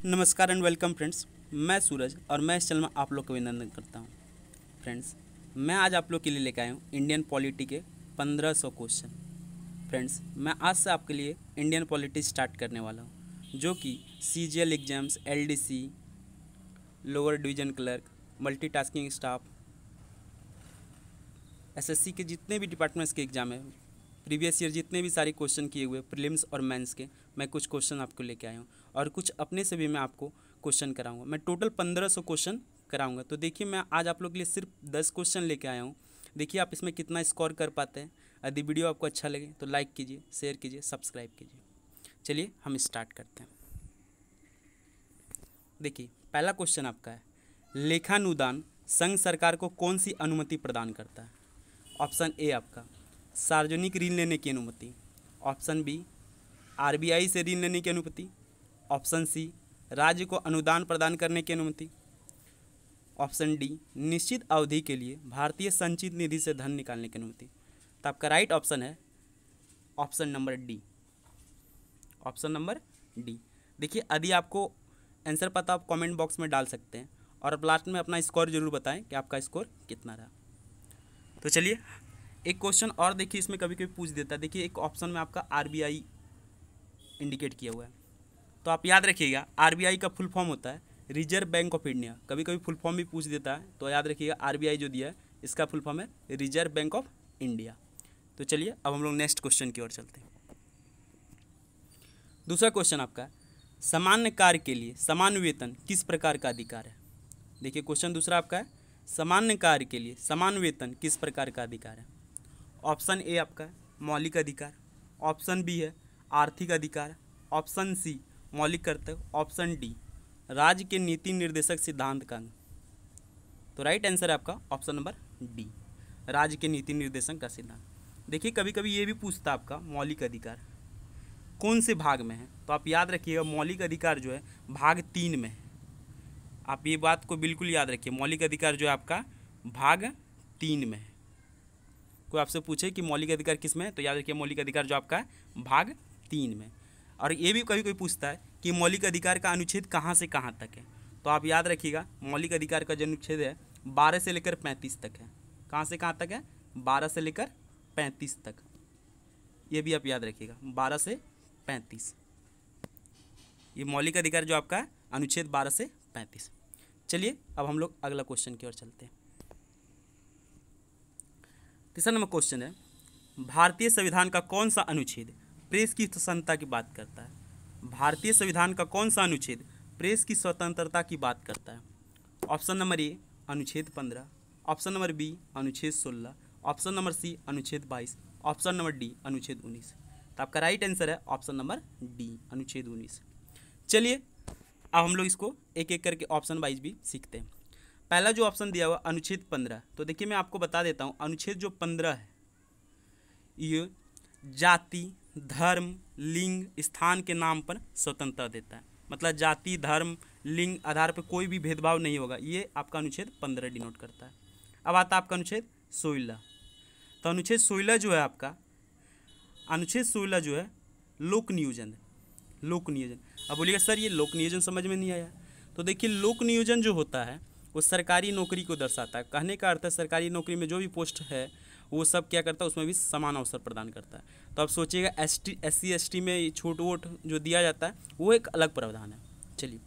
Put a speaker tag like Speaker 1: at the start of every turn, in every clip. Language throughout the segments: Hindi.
Speaker 1: नमस्कार एंड वेलकम फ्रेंड्स। मैं सूरज और मैं इस चैनल में आप लोग का अभिनंदन करता हूं। फ्रेंड्स, मैं आज आप लोग के लिए लेकर आया हूं इंडियन पॉलिटी के 1500 क्वेश्चन। फ्रेंड्स, मैं आज से आपके लिए इंडियन पॉलिटी स्टार्ट करने वाला हूं, जो कि CGL exams, LDC, lower division clerk, multitasking staff, SSC के जितने भी डिपार्टमेंट्स के एग्जाम है, प्रीवियस ईयर जितने भी सारे क्वेश्चन किए हुए प्रीलिम्स और मेंस के, मैं कुछ क्वेश्चन आपको लेके आया हूँ और कुछ अपने से भी मैं आपको क्वेश्चन कराऊंगा। मैं टोटल 1500 क्वेश्चन कराऊंगा। तो देखिए, मैं आज आप लोग के लिए सिर्फ 10 क्वेश्चन लेके आया हूँ। देखिए आप इसमें कितना स्कोर कर पाते हैं। यदि वीडियो आपको अच्छा लगे तो लाइक कीजिए, शेयर कीजिए, सब्सक्राइब कीजिए। चलिए हम स्टार्ट करते हैं। देखिए, पहला क्वेश्चन आपका है, लेखानुदान संघ सरकार को कौन सी अनुमति प्रदान करता है? ऑप्शन ए आपका सार्वजनिक ऋण लेने की अनुमति, ऑप्शन बी RBI से ऋण लेने की अनुमति, ऑप्शन सी राज्य को अनुदान प्रदान करने की अनुमति, ऑप्शन डी निश्चित अवधि के लिए भारतीय संचित निधि से धन निकालने की अनुमति। तो आपका राइट ऑप्शन है option number D, option number D. देखिए, यदि आपको आंसर पता आप कमेंट बॉक्स में डाल सकते हैं और लास्ट में अपना स्कोर जरूर बताएं कि आपका स्कोर कितना रहा। तो चलिए एक क्वेश्चन और देखिए, इसमें कभी कभी पूछ देता है। देखिए, एक ऑप्शन में आपका RBI इंडिकेट किया हुआ है, तो आप याद रखिएगा RBI का फुल फॉर्म होता है रिजर्व बैंक ऑफ इंडिया। कभी कभी फुल फॉर्म भी पूछ देता है, तो याद रखिएगा RBI जो दिया है इसका फुल फॉर्म है रिजर्व बैंक ऑफ इंडिया। तो चलिए अब हम लोग नेक्स्ट क्वेश्चन की ओर चलते हैं। दूसरा क्वेश्चन आपका है, सामान्य कार्य के लिए समान वेतन किस प्रकार का अधिकार है? देखिए, क्वेश्चन दूसरा आपका है, सामान्य कार्य के लिए समान वेतन किस प्रकार का अधिकार है? ऑप्शन ए आपका है मौलिक अधिकार, ऑप्शन बी है आर्थिक अधिकार, ऑप्शन सी मौलिक कर्तव्य, ऑप्शन डी राज्य के नीति निर्देशक सिद्धांत का अंग। तो राइट आंसर है आपका ऑप्शन नंबर डी, राज्य के नीति निर्देशक का सिद्धांत। देखिए, कभी कभी ये भी पूछता आपका मौलिक अधिकार कौन से भाग में है, तो आप याद रखिएगा मौलिक अधिकार जो है भाग 3 में है। आप ये बात को बिल्कुल याद रखिए, मौलिक अधिकार जो है आपका भाग 3 में है। कोई आपसे पूछे कि मौलिक अधिकार किस में है, तो याद रखिए मौलिक अधिकार जो आपका है भाग 3 में। और ये भी कभी कोई पूछता है कि मौलिक अधिकार का अनुच्छेद कहाँ से कहाँ तक है, तो आप याद रखिएगा मौलिक अधिकार का जो अनुच्छेद है 12 से लेकर 35 तक है। कहाँ से कहाँ तक है? 12 से लेकर 35 तक। ये भी आप याद रखिएगा 12 से 35, ये मौलिक अधिकार जो आपका है अनुच्छेद 12 से 35। चलिए अब हम लोग अगला क्वेश्चन की ओर चलते हैं। तीसरा नंबर क्वेश्चन है, भारतीय संविधान का कौन सा अनुच्छेद प्रेस की स्वतंत्रता की बात करता है? भारतीय संविधान का कौन सा अनुच्छेद प्रेस की स्वतंत्रता की बात करता है? ऑप्शन नंबर ए अनुच्छेद 15, ऑप्शन नंबर बी अनुच्छेद 16, ऑप्शन नंबर सी अनुच्छेद 22, ऑप्शन नंबर डी अनुच्छेद 19। तो आपका राइट आंसर है ऑप्शन नंबर डी, अनुच्छेद 19। चलिए अब हम लोग इसको एक एक करके ऑप्शन वाइज भी सीखते हैं। पहला जो ऑप्शन दिया हुआ अनुच्छेद 15, तो देखिए मैं आपको बता देता हूँ अनुच्छेद जो 15 है ये जाति, धर्म, लिंग, स्थान के नाम पर स्वतंत्रता देता है। मतलब जाति, धर्म, लिंग आधार पर कोई भी भेदभाव नहीं होगा, ये आपका अनुच्छेद 15 डिनोट करता है। अब आता है आपका अनुच्छेद 16। तो अनुच्छेद 16 जो है आपका, अनुच्छेद 16 जो है लोक नियोजन है। लोक नियोजन, अब बोलिएगा सर ये लोक नियोजन समझ में नहीं आया। तो देखिए, लोक नियोजन जो होता है वो सरकारी नौकरी को दर्शाता है। कहने का अर्थ है सरकारी नौकरी में जो भी पोस्ट है वो सब क्या करता है, उसमें भी समान अवसर प्रदान करता है। तो आप सोचिएगा SC ST में छूट वोट जो दिया जाता है वो एक अलग प्रावधान है। चलिए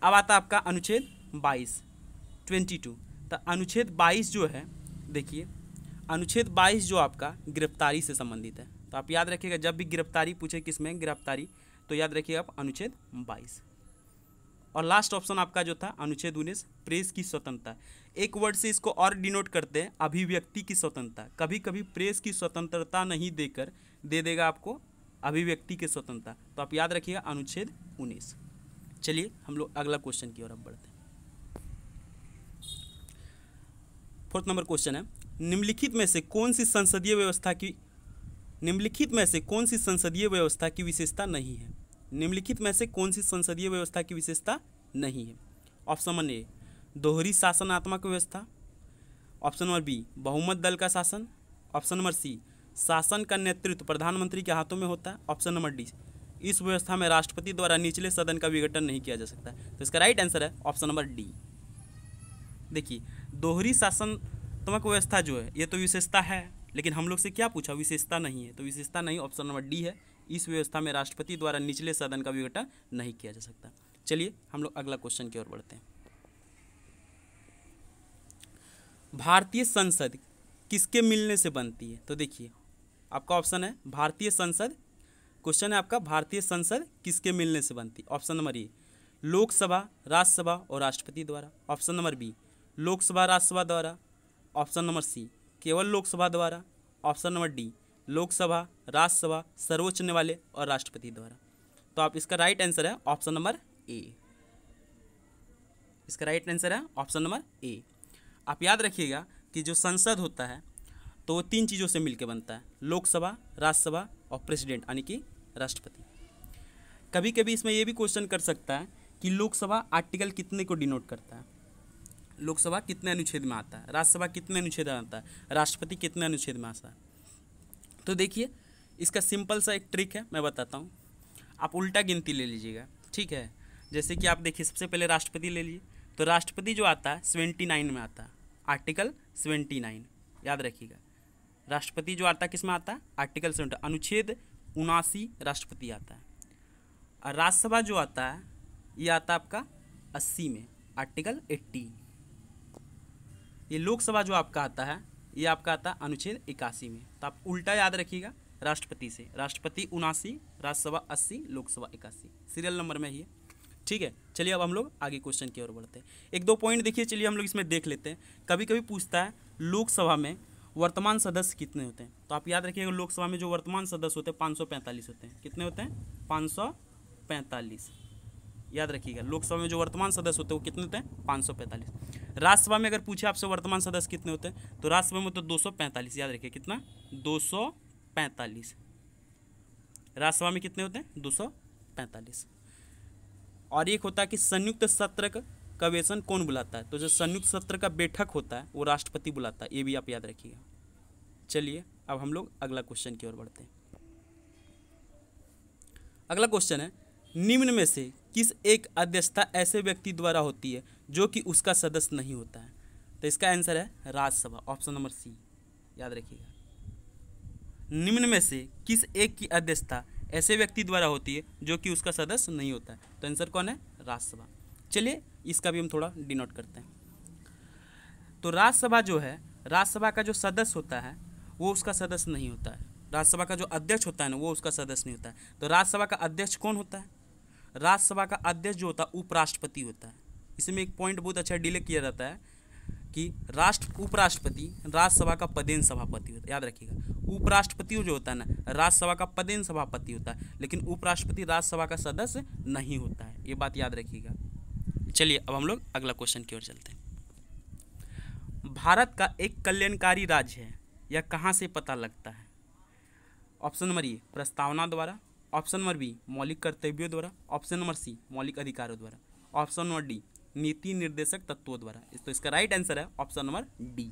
Speaker 1: अब आता है आपका अनुच्छेद 22। तो अनुच्छेद 22 जो है, देखिए अनुच्छेद 22 जो आपका गिरफ्तारी से संबंधित है। तो आप याद रखिएगा जब भी गिरफ्तारी पूछे किसमें गिरफ्तारी, तो याद रखिएगा आप अनुच्छेद 22। और लास्ट ऑप्शन आपका जो था अनुच्छेद 19 प्रेस की स्वतंत्रता। एक वर्ड से इसको और डिनोट करते हैं अभिव्यक्ति की स्वतंत्रता। कभी कभी प्रेस की स्वतंत्रता नहीं देकर दे देगा आपको अभिव्यक्ति की स्वतंत्रता। तो आप याद रखिएगा अनुच्छेद 19। चलिए हम लोग अगला क्वेश्चन की ओर अब बढ़ते हैं। 4th नंबर क्वेश्चन है, निम्नलिखित में से कौन सी संसदीय व्यवस्था की विशेषता नहीं है? निम्नलिखित में से कौन सी संसदीय व्यवस्था की विशेषता नहीं है? ऑप्शन नंबर ए दोहरी शासनात्मक व्यवस्था, ऑप्शन नंबर बी बहुमत दल का शासन, ऑप्शन नंबर सी शासन का नेतृत्व प्रधानमंत्री के हाथों में होता है, ऑप्शन नंबर डी इस व्यवस्था में राष्ट्रपति द्वारा निचले सदन का विघटन नहीं किया जा सकता है। तो इसका राइट आंसर है ऑप्शन नंबर डी। देखिए, दोहरी शासनात्मक व्यवस्था जो है ये तो विशेषता है, लेकिन हम लोग से क्या पूछा, विशेषता नहीं है, तो विशेषता नहीं, ऑप्शन नंबर डी है। इस व्यवस्था में राष्ट्रपति द्वारा निचले सदन का विघटन नहीं किया जा सकता। चलिए हम लोग अगला क्वेश्चन की ओर बढ़ते हैं। भारतीय संसद किसके मिलने से बनती है? तो देखिए आपका ऑप्शन है भारतीय संसद, क्वेश्चन है आपका भारतीय संसद किसके मिलने से बनती है? Option number A Lok Sabha, Rajya Sabha और राष्ट्रपति द्वारा। Option number B Lok Sabha Rajya Sabha द्वारा। ऑप्शन नंबर सी केवल लोकसभा द्वारा। Option number D Lok Sabha, Rajya Sabha, सर्वोच्च न्यायालय और राष्ट्रपति द्वारा। तो आप इसका राइट आंसर है ऑप्शन नंबर ए। इसका राइट आंसर है ऑप्शन नंबर ए। आप याद रखिएगा कि जो संसद होता है तो वो 3 चीज़ों से मिलकर बनता है, लोकसभा, राज्यसभा और प्रेसिडेंट यानी कि राष्ट्रपति। कभी कभी इसमें ये भी क्वेश्चन कर सकता है कि लोकसभा आर्टिकल कितने को डिनोट करता है, लोकसभा कितने अनुच्छेद में आता है, राज्यसभा कितने अनुच्छेद में आता है, राष्ट्रपति कितने अनुच्छेद में आता है। तो देखिए इसका सिंपल सा एक ट्रिक है, मैं बताता हूँ। आप उल्टा गिनती ले लीजिएगा, ठीक है। जैसे कि आप देखिए सबसे पहले राष्ट्रपति ले लीजिए, तो राष्ट्रपति जो आता है 79 में आता है, आर्टिकल 79 याद रखिएगा। राष्ट्रपति जो आता है किस में आता है, आर्टिकल 70, अनुच्छेद 79 राष्ट्रपति आता है। और राज्यसभा जो आता है ये आता है आपका 80 में, आर्टिकल 80। ये लोकसभा जो आपका आता है ये आपका आता है अनुच्छेद 81 में। तो आप उल्टा याद रखिएगा राष्ट्रपति से, राष्ट्रपति 79, राज्यसभा 80, लोकसभा 81, सीरियल नंबर में ही है, ठीक है। चलिए अब हम लोग आगे क्वेश्चन की ओर बढ़ते हैं। 1-2 पॉइंट देखिए, चलिए हम लोग इसमें देख लेते हैं। कभी कभी पूछता है लोकसभा में वर्तमान सदस्य कितने होते हैं, तो आप याद रखिएगा लोकसभा में जो वर्तमान सदस्य होते हैं 545 होते हैं। कितने होते हैं? 545 याद रखिएगा। लोकसभा में जो वर्तमान सदस्य होते हैं वो कितने होते हैं? 545। राज्यसभा में अगर पूछे आपसे वर्तमान सदस्य कितने होते हैं, तो राज्यसभा में तो 245 याद रखिए। कितना? 245। राज्यसभा में कितने होते हैं? 245। और एक होता है कि संयुक्त सत्र का वेतन कौन बुलाता है, तो जो संयुक्त सत्र का बैठक होता है वो राष्ट्रपति बुलाता है, ये भी आप याद रखिएगा। चलिए अब हम लोग अगला क्वेश्चन की ओर बढ़ते हैं। अगला क्वेश्चन है निम्न में से किस एक अध्यक्षता ऐसे व्यक्ति द्वारा होती है जो कि उसका सदस्य नहीं होता है? तो इसका आंसर है राज्यसभा, ऑप्शन नंबर सी याद रखिएगा। निम्न में से किस एक की अध्यक्षता ऐसे व्यक्ति द्वारा होती है जो कि उसका सदस्य नहीं होता है? तो आंसर कौन है? राज्यसभा। चलिए इसका भी हम थोड़ा डिनोट करते हैं। तो राज्यसभा जो है, राज्यसभा का जो सदस्य होता है वो उसका सदस्य नहीं होता है। राज्यसभा का जो अध्यक्ष होता है ना वो उसका सदस्य नहीं होता है। तो राज्यसभा का अध्यक्ष कौन होता है? राज्यसभा का अध्यक्ष जो होता है उपराष्ट्रपति होता है। इसमें एक पॉइंट बहुत अच्छा डिले किया जाता है कि उपराष्ट्रपति राज्यसभा का पदेन सभापति होता है, याद रखिएगा। उपराष्ट्रपति जो होता है ना राज्यसभा का पदेन सभापति होता है, लेकिन उपराष्ट्रपति राज्यसभा का सदस्य नहीं होता है, ये बात याद रखिएगा। चलिए अब हम लोग अगला क्वेश्चन की ओर चलते हैं। भारत का एक कल्याणकारी राज्य है, यह कहाँ से पता लगता है? ऑप्शन नंबर ए प्रस्तावना द्वारा। ऑप्शन नंबर बी मौलिक कर्तव्यों द्वारा। ऑप्शन नंबर सी मौलिक अधिकारों द्वारा। ऑप्शन नंबर डी नीति निर्देशक तत्वों द्वारा। तो इसका राइट आंसर है ऑप्शन नंबर डी।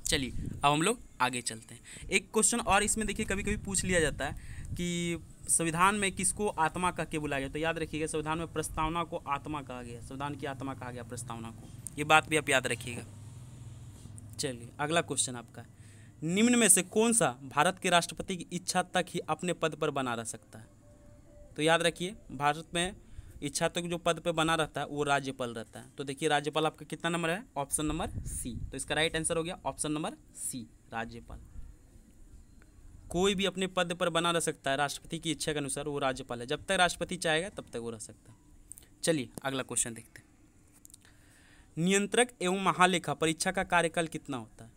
Speaker 1: चलिए अब हम लोग आगे चलते हैं। एक क्वेश्चन और इसमें देखिए कभी कभी पूछ लिया जाता है कि संविधान में किसको आत्मा कह के बुलाया गया? तो याद रखिएगा संविधान में प्रस्तावना को आत्मा कहा गया, संविधान की आत्मा कहा गया प्रस्तावना को, ये बात भी आप याद रखिएगा। चलिए अगला क्वेश्चन आपका, निम्न में से कौन सा भारत के राष्ट्रपति की इच्छा तक ही अपने पद पर बना रह सकता है? तो याद रखिए भारत में इच्छा तक जो पद पर बना रहता है वो राज्यपाल रहता है। तो देखिए राज्यपाल आपका कितना नंबर है? Option number C. तो इसका राइट आंसर हो गया ऑप्शन नंबर सी, राज्यपाल। कोई भी अपने पद पर बना रह सकता है राष्ट्रपति की इच्छा के अनुसार, वो राज्यपाल है। जब तक राष्ट्रपति चाहेगा तब तक वो रह सकता है। चलिए अगला क्वेश्चन देखते हैं। नियंत्रक एवं महालेखा परीक्षा का कार्यकाल कितना होता है?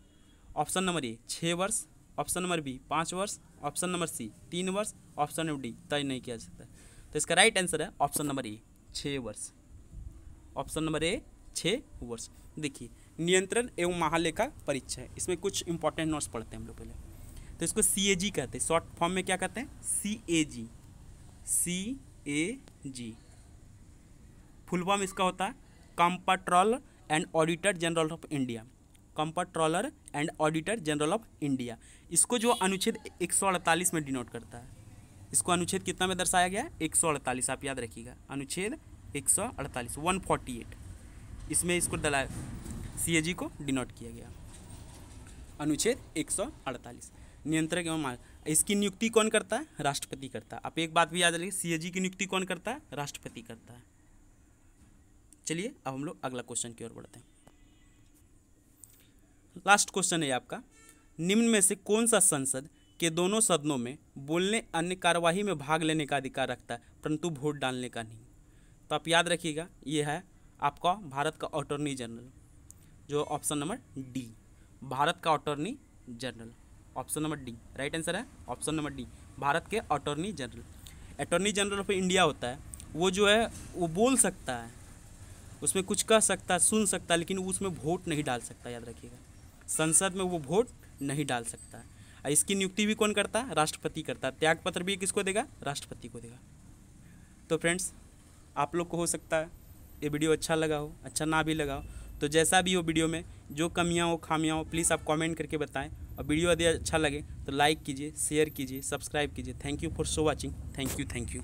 Speaker 1: ऑप्शन नंबर ए 6 वर्ष, ऑप्शन नंबर बी 5 वर्ष, ऑप्शन नंबर सी 3 वर्ष, ऑप्शन नंबर डी तय नहीं किया जा सकता। तो इसका राइट आंसर है ऑप्शन नंबर ए 6 वर्ष। ऑप्शन नंबर ए 6 वर्ष। देखिए नियंत्रण एवं महालेखा परीक्षा है, इसमें कुछ इंपॉर्टेंट नोट्स पढ़ते हैं हम लोग पहले। तो इसको CAG कहते हैं, शॉर्ट फॉर्म में क्या कहते हैं? CAG। CAG फुल फॉर्म इसका होता है comptroller and auditor general of India. Comptroller and auditor general of India. इसको जो अनुच्छेद 148 में डिनोट करता है, इसको अनुच्छेद कितना में दर्शाया गया है? 148, आप याद रखिएगा, अनुच्छेद 148, 148, इसमें इसको डला CAG को डिनोट किया गया, अनुच्छेद 148। नियंत्रक एवं मार्ग, इसकी नियुक्ति कौन करता है? राष्ट्रपति करता है। आप एक बात भी याद रखिए, CAG की नियुक्ति कौन करता है? राष्ट्रपति करता है। चलिए अब हम लोग अगला क्वेश्चन की ओर बढ़ते हैं। लास्ट क्वेश्चन है आपका, निम्न में से कौन सा संसद के दोनों सदनों में बोलने अन्य कार्यवाही में भाग लेने का अधिकार रखता है परंतु वोट डालने का नहीं? तो आप याद रखिएगा, ये है आपका भारत का अटॉर्नी जनरल, जो ऑप्शन नंबर डी, भारत का attorney general, option number D right answer है, ऑप्शन नंबर डी, भारत के attorney general. Attorney general of India होता है, वो जो है वो बोल सकता है, उसमें कुछ कह सकता है, सुन सकता है, लेकिन उसमें वोट नहीं डाल सकता, याद रखिएगा, संसद में वो वोट नहीं डाल सकता है। इसकी नियुक्ति भी कौन करता है? राष्ट्रपति करता है। त्यागपत्र भी किसको देगा? राष्ट्रपति को देगा। तो फ्रेंड्स, आप लोग को हो सकता है ये वीडियो अच्छा लगा हो, अच्छा ना भी लगा हो, तो जैसा भी हो वीडियो में जो कमियां हो खामियां हो प्लीज़ आप कमेंट करके बताएं, और वीडियो यदि अच्छा लगे तो लाइक कीजिए, शेयर कीजिए, सब्सक्राइब कीजिए। Thank you for so watching. Thank you.